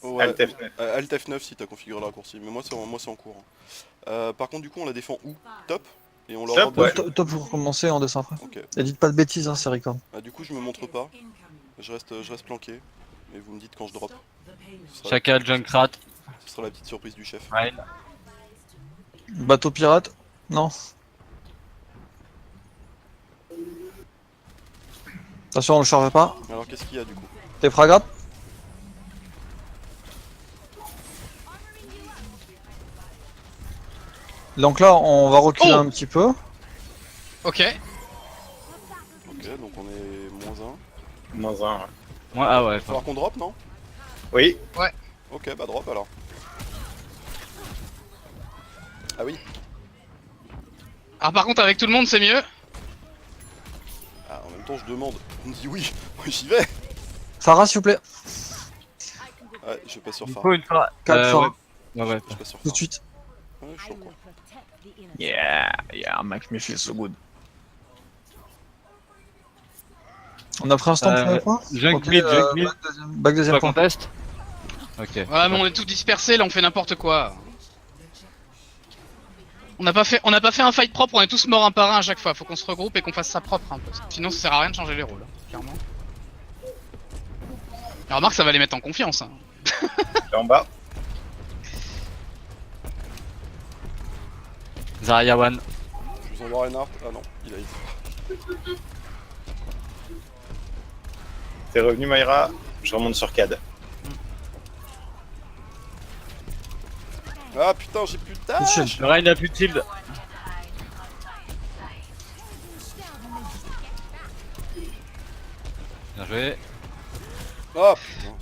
Ouais, Alt F9. Alt F9 si t'as configuré le raccourci, mais moi c'est en cours, hein. Par contre, du coup, on la défend où? Top? Et on leur drop Top, ouais. dessus? Top pour commencer, on descend après. Ok. Et dites pas de bêtises, hein, c'est record. Ah, du coup, je me montre pas. Je reste planqué. Et vous me dites quand je drop. Chacal, Junkrat. Ce sera la petite surprise du chef. Ouais. Bateau pirate? Non. Attention, on le charge pas. Alors, qu'est-ce qu'il y a du coup? T'es fragate? Donc là, on va reculer Oh un petit peu. Ok. Ok, donc on est -1. -1, ouais. Ouais, ah ouais. Il va falloir qu'on drop, non? Oui. Ok, bah drop alors. Ah oui. Alors par contre avec tout le monde c'est mieux. Ah, en même temps, je demande. On me dit oui. Moi, j'y vais. Farah, s'il vous plaît. Ouais, je vais pas sur Il Farah. faut une fois. Calme, Farah. Ouais, ouais. Je suis pas sur Tout de Farah. suite. Ouais, je suis en cours. Yeah, make me feel so good. On a pris un stand Euh, pour Junk Ok, mid, junk mid. back deuxième Pas point. contest. Ok. Ouais mais on est tout dispersés là, on fait n'importe quoi. On n'a pas fait un fight propre, on est tous morts un par un à chaque fois. Faut qu'on se regroupe et qu'on fasse ça propre un peu. Sinon ça sert à rien de changer les rôles, hein, clairement. Et remarque ça va les mettre en confiance. Hein. Et en bas. Zarya One. Je vous envoie Reinhardt. Ah non, il a été. T'es revenu, Mayra. Je remonte sur CAD. Ah putain, j'ai plus de dash. Le Rein a plus de shield. Bien joué. Ah putain.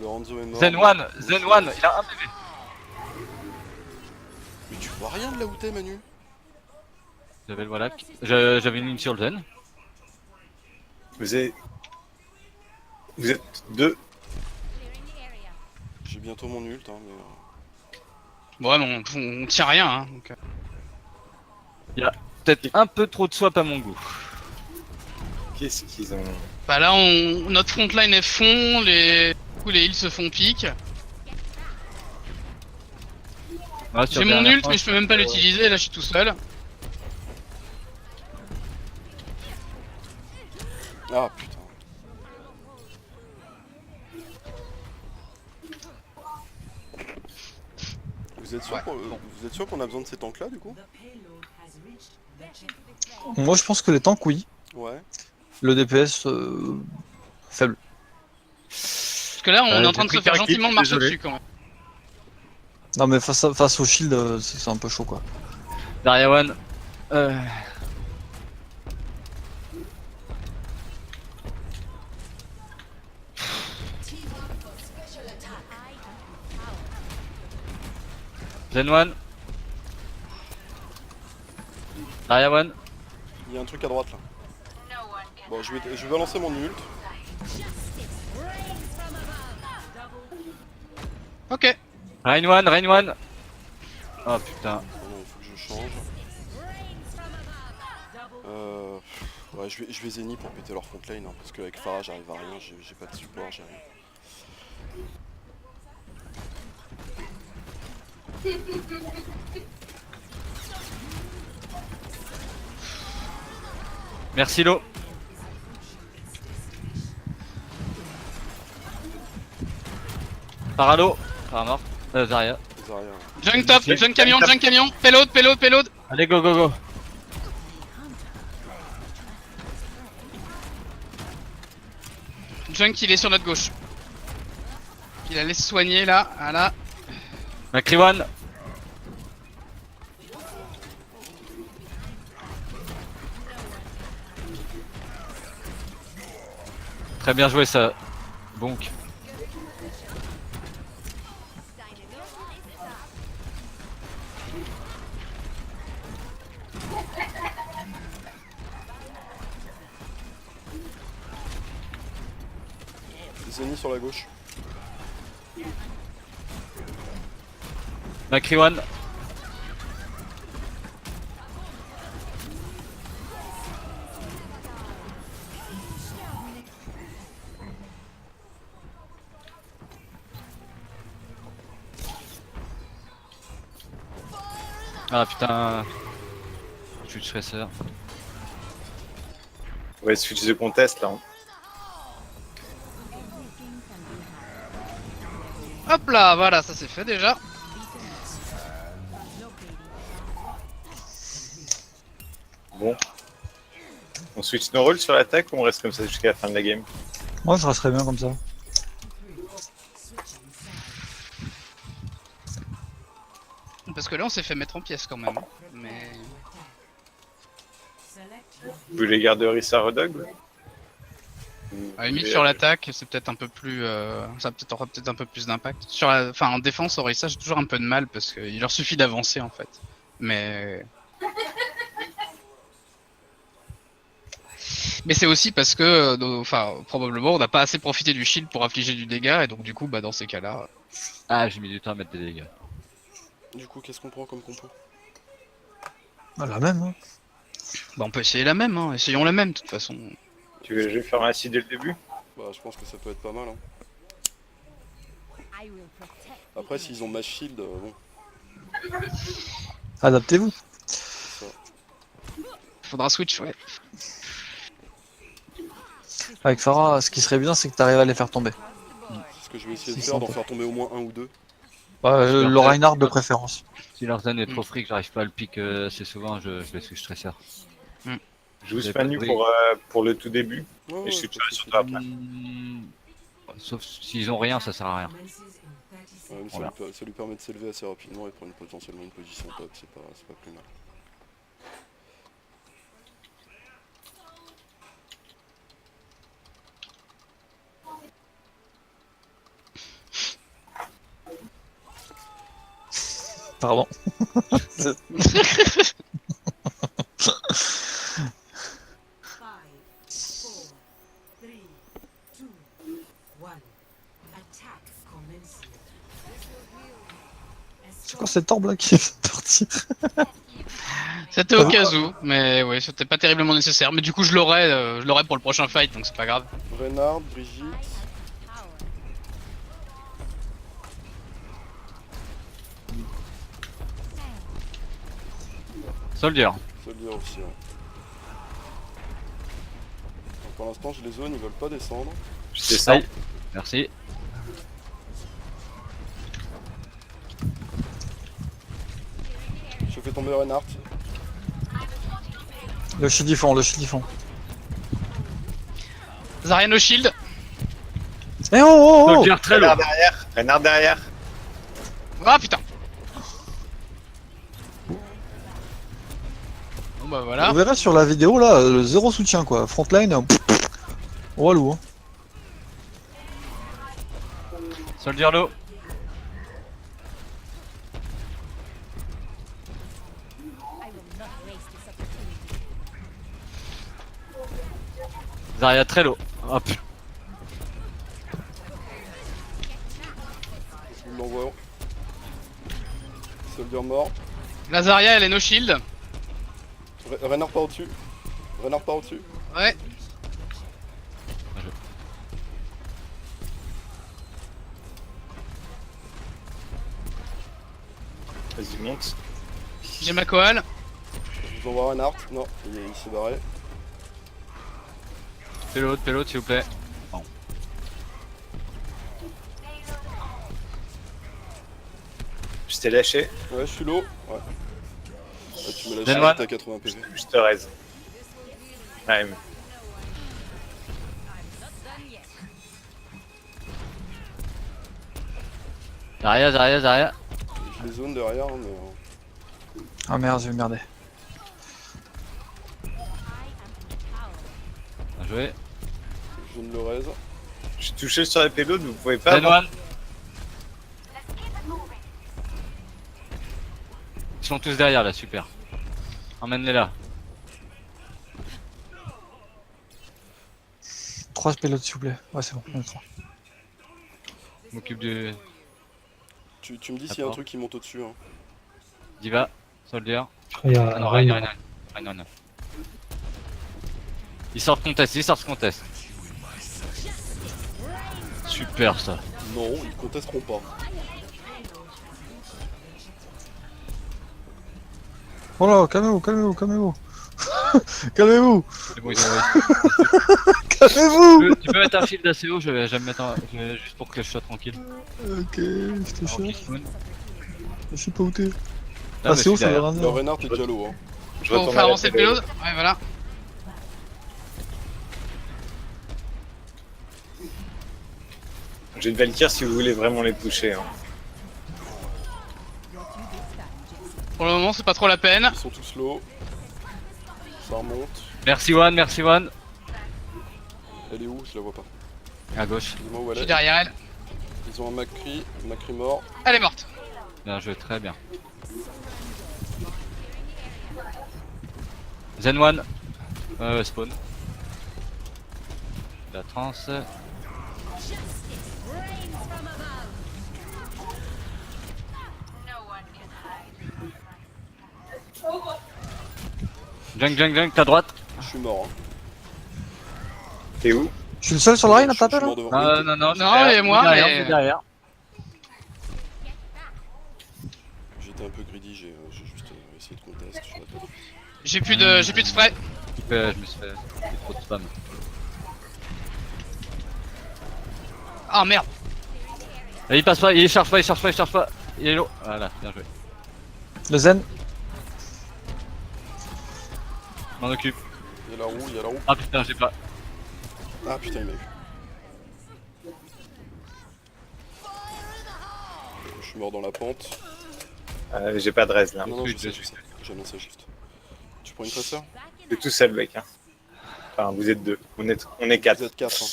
Lorenzo est mort. Zen One, il a un PV. Mais tu vois rien de là où t'es, Manu? J'avais le voilà. J'avais une ligne sur le Zen. Vous êtes deux. J'ai bientôt mon ult, hein, mais. Bon ouais mais on tient rien hein. Donc, Peut-être un peu trop de swap à mon goût. Qu'est-ce qu'ils ont. Bah là notre frontline est fond, du coup les heals se font pique. Ouais, sur J'ai mon dernière ult fois, mais je peux même pas l'utiliser, là je suis tout seul. Ah putain. Vous êtes sûr Ouais, vous êtes sûr qu'on a besoin de ces tanks là du coup? Moi, je pense que les tanks, oui. Ouais. Le DPS, faible. Parce que là on est en train de se faire gentiment marcher désolé. dessus quand même. Non, mais face au shield, c'est un peu chaud, quoi. Zarya One. Zen One. Zarya One. Il y a un truc à droite là. Bon, je vais balancer mon ult. Ok. Rain One. Oh putain. Oh non, il faut que je change. Ouais, je vais Zeni pour péter leur front lane, hein, parce qu'avec Farah j'arrive à rien, j'ai pas de support, j'ai rien. Merci Lo. Paralo. Mort. Zarya. Zarya. Junk top, junk camion, payload. Allez go. Junk il est sur notre gauche. Il la laisse soigner là, voilà. Macri One. Très bien joué ça. Bonk. Zeni sur la gauche. Macri One. Ah putain. Je suis stresseur. Ouais, switch de contest là. Hein. Hop là, voilà, ça c'est fait déjà. Bon. On switch nos rôles sur l'attaque ou on reste comme ça jusqu'à la fin de la game? Moi, je resterais bien comme ça. Parce que là on s'est fait mettre en pièces quand même. Mais... Vous voulez les garder Orisa Rodog? À la limite sur l'attaque, c'est peut-être un peu plus, ça aura peut-être un peu plus d'impact. Sur la, enfin en défense, Orisa, j'ai toujours un peu de mal parce qu'il leur suffit d'avancer en fait. Mais c'est aussi parce que, enfin probablement, on n'a pas assez profité du shield pour infliger du dégât et donc du coup, bah dans ces cas-là, Ah, j'ai mis du temps à mettre des dégâts. Du coup, qu'est-ce qu'on prend comme compo? Ah, la même, hein. bah on peut essayer la même, hein. Essayons la même de toute façon. Tu veux que je faire ainsi dès le début? Bah, je pense que ça peut être pas mal. Hein. Après, s'ils ont ma shield, bon, Adaptez-vous. c'est ça. Faudra switch, ouais. Avec Pharah, ce qui serait bien, c'est que t'arrives à les faire tomber. C'est ce que je vais essayer de S'ils faire, sont d'en pas- faire tomber au moins un ou deux. Le Reinhardt de préférence. Si leur zone est trop free, que j'arrive pas à le pick assez souvent, je vais switch stresseur. Je vous Vous pas avez nu pas- pour le tout début. Ouais, Et ouais, je suis pas de sur soucis. toi après. Sauf s'ils ont rien, ça sert à rien. Ouais, mais Voilà. ça lui permet de s'élever assez rapidement et prendre potentiellement une position top, c'est pas plus mal. Pardon. C'est quoi cet orbe là qui vient de partir? C'était au cas où, mais ouais, c'était pas terriblement nécessaire. Mais du coup, je l'aurai pour le prochain fight, donc c'est pas grave. Reinhardt, Brigitte, Soldier. Soldier aussi. Ouais. Donc, pour l'instant, je les zone, ils veulent pas descendre. Je descends. Aïe. Merci. Je fais tomber Reinhardt. Le shield ils font, le shield ils font. Zarya no shield. Eh oh, oh, oh. Soldier très lourd. Renard derrière. Renard derrière. Ah putain. Bon bah voilà. Vous verrez sur la vidéo là, le zéro soutien quoi. Frontline, walou. Hein. Soldier low. Zarya très low. Hop. Je vous l'envoie. Soldier mort. La Zarya, elle est no shield. Reinhardt par au-dessus. Reinhardt par au-dessus. Ouais. Vas-y, monte. J'ai ma koal. Je vous envoie Reinhardt. Non, il s'est barré. Payload s'il vous plaît. Je t'ai lâché. Ouais, je suis low. Ouais. Ah, tu me lâches Delwan. t'as 80 PV. Je te raise. Ouais, mais Zarya. Je les zone derrière, hein, mais. Ah merde, je vais merder. Bien joué. Je ne le raise. je suis touché sur la payload, vous pouvez pas. Delwan. Ils sont tous derrière là, super. Emmène-les là. 3 pelotes s'il vous plaît. Ouais c'est bon, on est 3. Je m'occupe du Tu me dis s'il y a un D'accord. truc qui monte au-dessus. Hein. Diva, Soldier. Il y a Ah non, Ryan. Ryan. Ils sortent contest. Super ça. Non, ils contesteront pas. Oh là, calmez-vous, calmez-vous, calmez-vous. Calmez-vous, C'est bon, ils ont calmez-vous. tu peux mettre un shield assez haut, je vais me mettre juste pour que je sois tranquille. Ok, je te Alors qu'il cherche. spawn. Je sais pas où t'es. Ah, c'est où ça derrière. va Le rien. Reinhardt est déjà low. Hein. Je Faut retourne faire à la avancer le télé. payload. Ouais, voilà. J'ai une Valkyrie si vous voulez vraiment les toucher. Hein. Pour le moment, c'est pas trop la peine. Ils sont tous low. Ça remonte. Merci One, merci One. Elle est où? Je la vois pas. À gauche. Dis-moi où Je elle suis est. derrière elle. Ils ont un Macri mort. Elle est morte. Bien joué, très bien. Zen One. Spawn. La trans. Junk, ta droite. Je suis mort. Hein. T'es où? Je suis le seul sur la line à Je taper suis là? mort devant. Non, Non, derrière, et moi, derrière, mais- derrière. J'étais un peu greedy, j'ai juste essayé de contest. Je l'ai pas fait. J'ai plus de spray. Je me suis fait trop de spam. Ah merde. Il passe pas, il charge pas, il charge pas, il charge pas. Il est low. Voilà, bien joué. Le zen. M'en occupe. Il y a la roue, il y a la roue. Ah putain, j'ai pas. Ah putain, il m'a eu. Je suis mort dans la pente. J'ai pas de res là. Non, non, je Oui, sais, je je sais. J'annonce ça juste. Tu prends une tresseur? Je suis tout seul, mec. Hein. Enfin, vous êtes deux. On est quatre. Vous êtes 4. Hein.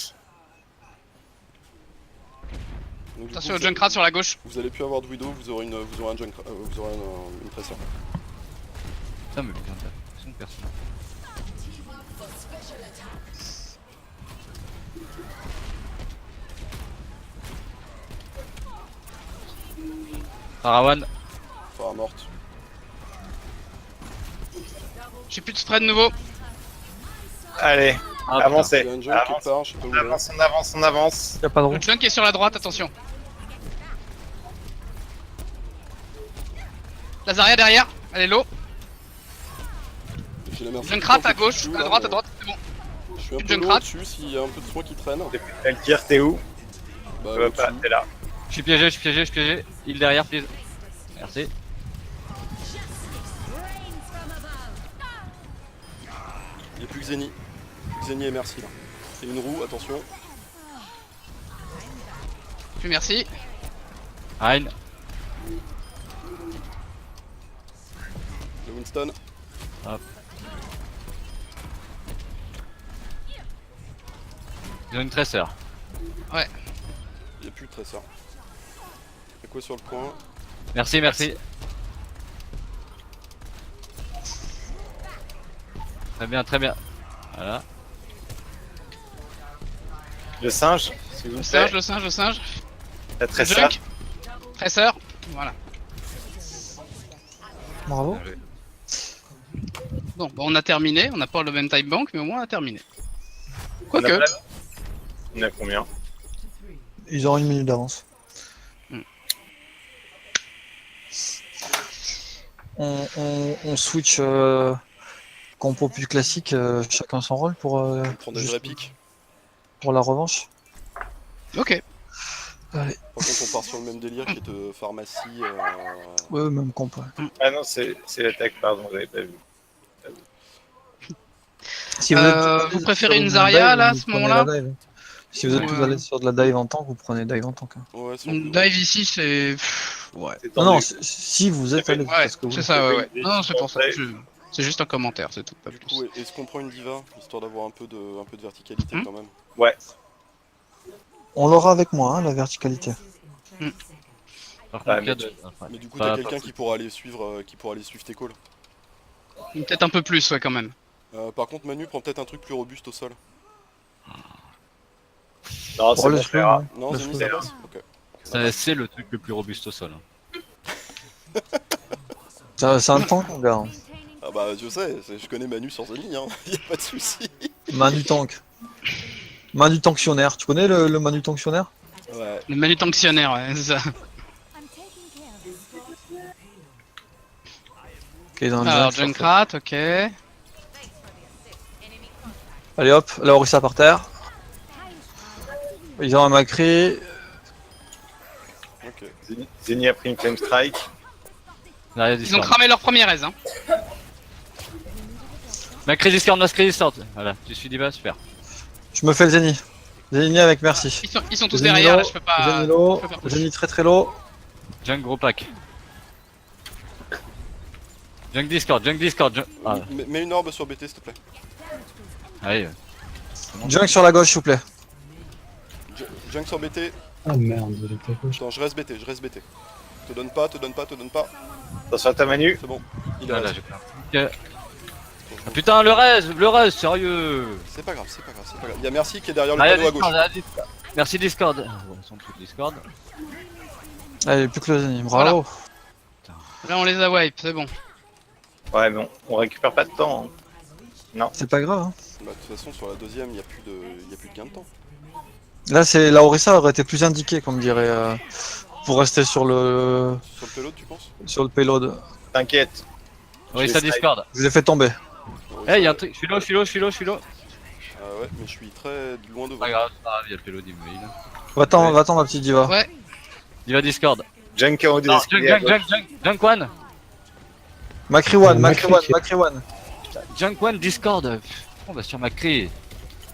Donc, du Attention coup, au Junkrat sur la gauche. vous allez plus avoir de widow, vous aurez un junk, vous aurez une tresseur. Putain, mais putain, t'as l'impression que personne. Parawan. Enfin, morte. J'ai plus de spray de nouveau. Allez, Ah, avancez. Il y a un junk quelque Avance, part, je sais pas où on il est. avance, on avance, on avance. Y'a pas de roue. Le junk est sur la droite, attention. Lazaria derrière, elle est low. J'ai la merci. Junkrat à gauche, à droite, c'est bon. Je suis un peu Junkrat. low dessus, s'il y a un peu de soin qui traîne. Valkyrie, t'es où? Bah, Je vois pas, au-dessus. t'es là. Je suis piégé, je suis piégé, je suis piégé. Il derrière, please. Merci. Il n'y a plus que Zeni. Zeni et merci là. Et une roue, attention. Puis merci. Hein. Le Winston. Ils ont une tresseur. Il n'y a plus de tresseur. Y'a quoi sur le point? Merci, merci. Très bien, très bien. Voilà. Le singe, s'il vous Le plaît. singe, le singe, le singe. La Le tresseur. junk. Tresseur. Voilà. Bravo. Bien joué. Bon, bah, on a terminé. On n'a pas le même time bank, mais au moins on a terminé. On a Quoique. pas- On a combien? Ils auront une minute d'avance. Hmm. On switch compo plus classique, chacun son rôle pour, On prend des juste vrais pics. pour la revanche. Ok. Allez, Par contre, on part sur le même délire qui est de pharmacie. ouais, même compo. Ouais. Ah non, c'est l'attaque, pardon, j'avais pas vu. Si Vous préférez une Zarya, là, à ce moment-là? Si vous êtes plus à l'aise sur de la dive en tank, vous prenez dive en tank. Hein. Ouais, c'est Une dive ici, c'est. Pff, ouais. C'est Non, non, tendu. si vous êtes à l'aise, Ouais, parce que vous... c'est ça, ouais, ouais. Oui, Non, c'est pour ça. oui. C'est juste un commentaire, c'est tout, pas Du plus. coup, est-ce qu'on prend une diva histoire d'avoir un peu de verticalité quand même? Ouais, On l'aura avec moi, hein, la verticalité. Par Ah, contre, mais il y a de- Mais du coup, Pas- t'as pas quelqu'un fou. qui pourra aller suivre tes calls. Peut-être un peu plus, ouais, quand même. Par contre, Manu prend peut-être un truc plus robuste au sol. non, Oh, c'est bon, le on fleu, verra. ouais. Non, Le Zeni, fleu. ça passe? Ok. C'est le truc le plus robuste au sol. Hein. C'est un tank, mon gars. Hein. Ah bah, je sais, je connais Manu sur Zeni, hein. Y'a pas de soucis. Manu tank. Manu tanctionnaire. Tu connais le Manu tanctionnaire? Ouais. Le manutenctionnaire, ouais, c'est ça. Ok, ils ont un Alors, junk. Junkrat, ok. Allez hop, la Orisa par terre. Ils ont un Macri. Ok. Zeni a pris une Flame Strike. Zarya Ils ont Discord. cramé leur premier raise. Hein. Macri Discord, Macri Discord. Voilà, tu suis Diva, super. Je me fais le Zeni. Zeni avec merci. Ils sont tous Zeni derrière, low, là, je peux pas. Zeni low, je peux pas push. Zeni très low. Junk gros pack. Junk Discord, Junk Discord. Ah, Mets une orbe sur BT s'il te plaît. allez. Junk sur la gauche s'il vous plaît. Junk sur BT. Ah merde, j'étais à gauche. Attends, je reste BT, je reste BT. Te donne pas, te donne pas, te donne pas. Attention à ta Manu. C'est bon. Il est Voilà, reste. j'ai peur. Ah, putain, le rez, sérieux. C'est pas grave, c'est pas grave, c'est pas grave. Il y a Merci qui est derrière le Zarya panneau à Discord, gauche. Zarya Discord. Merci Discord. Bon, ils sont tous Discord. Allez, plus que le Zeni. Bravo. Là, on les a wipe, c'est bon. Ouais, mais on récupère pas de temps. Hein. C'est pas grave. Hein. Bah, de toute façon, sur la deuxième, il n'y a plus de gain de temps. Là, c'est la Orisa aurait été plus indiquée, comme dirait, pour rester sur le Sur le payload, tu penses? T'inquiète. Oui, Je ça vais Discord. Je vous ai fait tomber. Eh, y'a un truc. Je suis low. Ah ouais, mais je suis très loin devant. Pas grave, c'est pas grave, y'a le pélo d'immobil. Va-t'en, Ouais. va-t'en, ma petite diva. Ouais. Diva Discord. Junk en haut des Non, escaliers à gauche. Junk One. Macri one, Macri Macri one, qui- Macri one. Junk One Discord. On va sur Macri.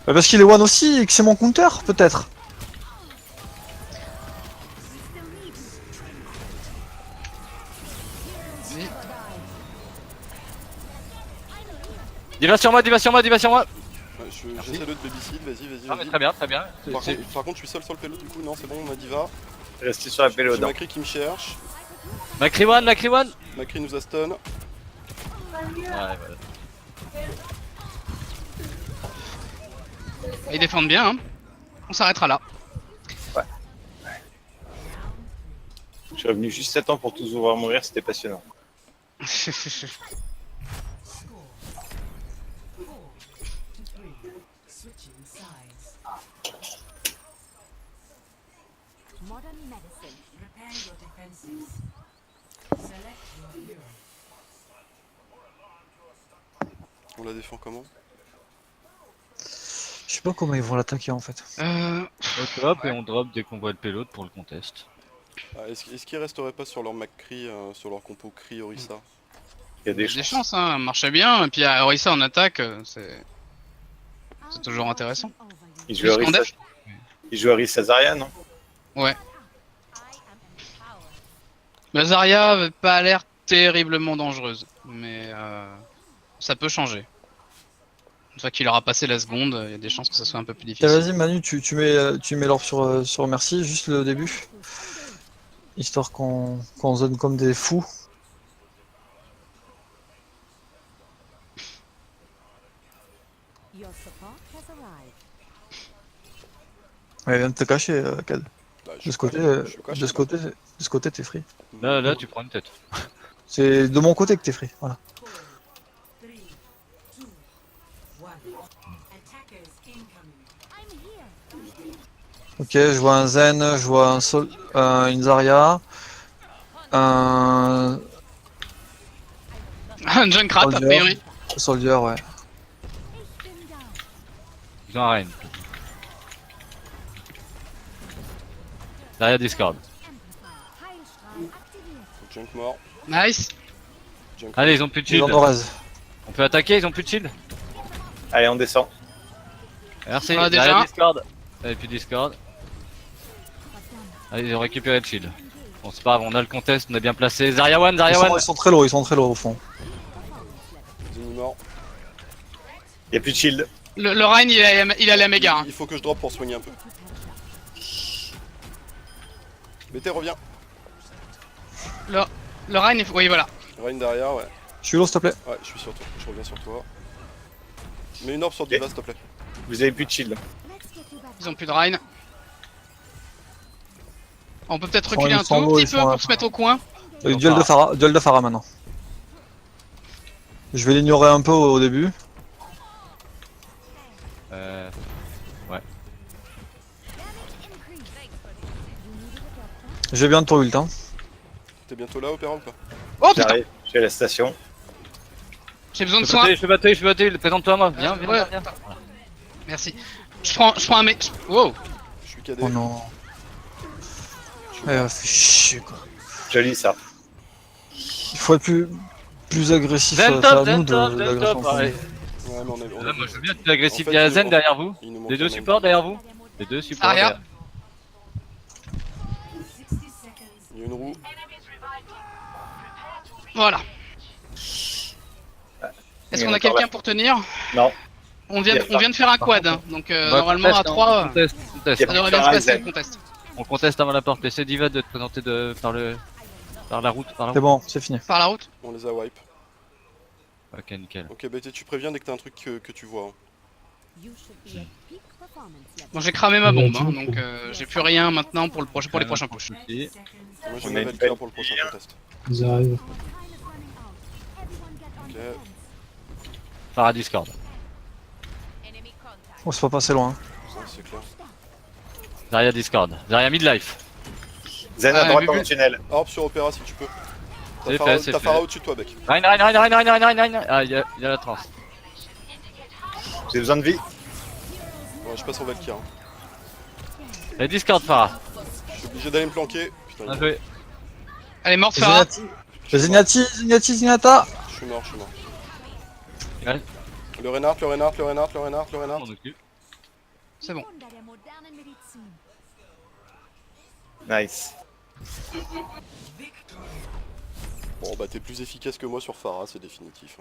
Parce qu'il est one aussi et que c'est mon counter, peut-être. Diva sur moi. Ouais, j'essaie de te babysit, vas-y. Ah, mais très bien. Par contre, je suis seul sur le payload du coup, non, c'est bon, on a Diva. Restez sur la J'ai payload. Macri qui me cherche. Macri One. Macri nous a stun. Ouais, voilà. Ils défendent bien, hein. On s'arrêtera là. Je suis revenu juste à temps pour tous vous voir mourir, c'était passionnant. Modern medicine. Prepare your defenses. Select your hero. On la défend comment? Je sais pas comment ils vont l'attaquer en fait. Ok, hop, et on drop dès qu'on voit le payload pour le contest. Ah, est-ce qu'ils resteraient pas sur leur Macri, sur leur compo Cri Orisa? Il y a des Des chances. chances, hein. Marchait bien. Et puis, Orisa en attaque, c'est toujours intéressant. Il joue Plus qu'en Arisa. def. Il joue Arisa Zarya, non? Mais Zarya avait pas l'air terriblement dangereuse. Mais ça peut changer. Une fois qu'il aura passé la seconde, il y a des chances que ça soit un peu plus Tiens, difficile. vas-y Manu, tu mets l'orbe sur Merci, juste le début. Histoire qu'on zone comme des fous. Your support has arrived. Ouais, viens de te cacher, Cad. Bah, je De suis ce côté, caché, je suis caché, de ce côté, t'es free. Là, tu prends une tête. C'est de mon côté que t'es free, voilà. 3, 2, 1. Attackers incoming. I'm here. Ok, je vois un Zen, je vois une Zarya, un Un Junkrat, a priori. Soldier, ouais. Ils ont un reine. Derrière Discord. Junk mort. Nice. Junk Allez, ils ont plus de Ils shield. ont Orez. On peut attaquer, ils ont plus de shield. Allez, on descend. Merci, Voilà, derrière déjà. Discord. Et puis Discord. Allez, ils ont récupéré le shield. Bon, c'est pas grave, on a le contest, on est bien placé. Zarya One. Ils sont très low au fond. Zeni mort. Il y a plus de shield. Le Rhine, il a la méga. Hein. Il faut que je drop pour soigner un peu. BT revient. Le Rhine, oui, voilà. Rain derrière, ouais. Je suis low, s'il te plaît. Ouais, je suis sur toi, je reviens sur toi. Mets une orbe sur Diva, s'il te plaît. Vous avez plus de shield. Ils ont plus de Rhine. On peut peut-être Ils sont- reculer un ils sont tout low, petit ils peu sont à- pour se mettre au coin. Duel de Pharah maintenant. Je vais l'ignorer un peu au début. Je vais bientôt ult, hein. T'es bientôt là, Opéra ou pas? Oh putain. J'arrive, je suis à la station. J'ai besoin de Je soins. peux battre, présente-toi à moi. Viens, viens, Ouais. viens. Merci. Je prends un mec. Wow. Je suis cadet. Oh non. Fait chier quoi. Joli ça. Il faut être plus agressif. Zen C'est à top, nous zen de top, zen l'agression. top. Allez. Ouais, mais on est. Là, moi je veux bien être plus agressif. En fait, Il y a il Zen nous- derrière vous. Il nous manque Les deux un supports même. derrière vous. Les deux supports Arrière. derrière. 60 seconds. Il y a une roue. Voilà. Est-ce qu'on a quelqu'un pour tenir? Non. On vient de faire un quad, hein, donc normalement à 3, On conteste, on conteste. ça devrait bien se passer le contest. On conteste avant la porte. Laissez Diva de te présenter par la route. C'est bon, c'est fini. Par la route? On les a wipe. Ok, nickel. Ok, bah tu préviens dès que t'as un truc que tu vois. Hein. You should be at peak performance level. Bon, j'ai cramé ma bombe, hein, donc j'ai plus rien maintenant pour les prochains pushs. Moi j'ai On une a une nouvelle belle carte pour le prochain contest. Ils arrivent. Ok. Par à Discord. On se va passer loin. Ça, c'est clair. Derrière Discord. Derrière Midlife. Zen Ah, à droite vu, dans vu. le tunnel. Orb sur Opéra si tu peux. C'est T'as fait, c'est Phara fait. au-dessus de toi, Beck. Rein. Ah, il y a la trans. J'ai besoin de vie. Ouais, je passe en Valkyrie. Hein. Et Discord, Farah. Je suis obligé d'aller me planquer. Putain, Bien joué. Elle est morte, Farah. Zenyatta. Zenyatta. je suis mort. Ouais. Le Reinhardt. On m'en occupe. C'est bon. Nice. Bon bah t'es plus efficace que moi sur Phara, c'est définitif.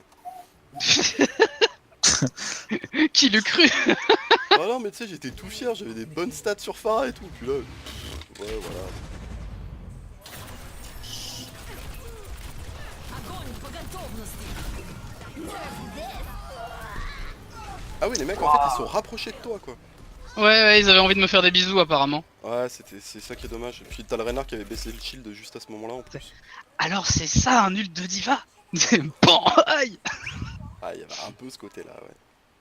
Qui l'eût cru? Ah non mais tu sais j'étais tout fier, j'avais des bonnes stats sur Phara et tout, puis là... Ouais voilà. Ah oui les mecs en fait ils sont rapprochés de toi quoi. Ouais, ils avaient envie de me faire des bisous apparemment. Ouais c'est ça qui est dommage. Et puis t'as le Reinhardt qui avait baissé le shield juste à ce moment là en plus. Alors c'est ça un ult de diva? Bon, aïe. Ah il y avait un peu ce côté là ouais.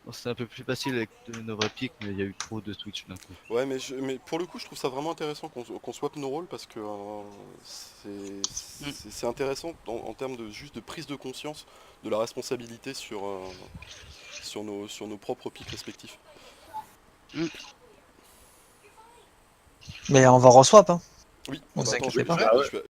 Bon, c'était un peu plus facile avec nos vrais pics, mais il y a eu trop de switch d'un coup. Ouais mais pour le coup je trouve ça vraiment intéressant qu'on swap nos rôles parce que c'est intéressant en termes de juste de prise de conscience de la responsabilité sur nos propres pics respectifs. Mais on va reswap hein. Oui, Vous bah, attends, inquiétez pas. je vais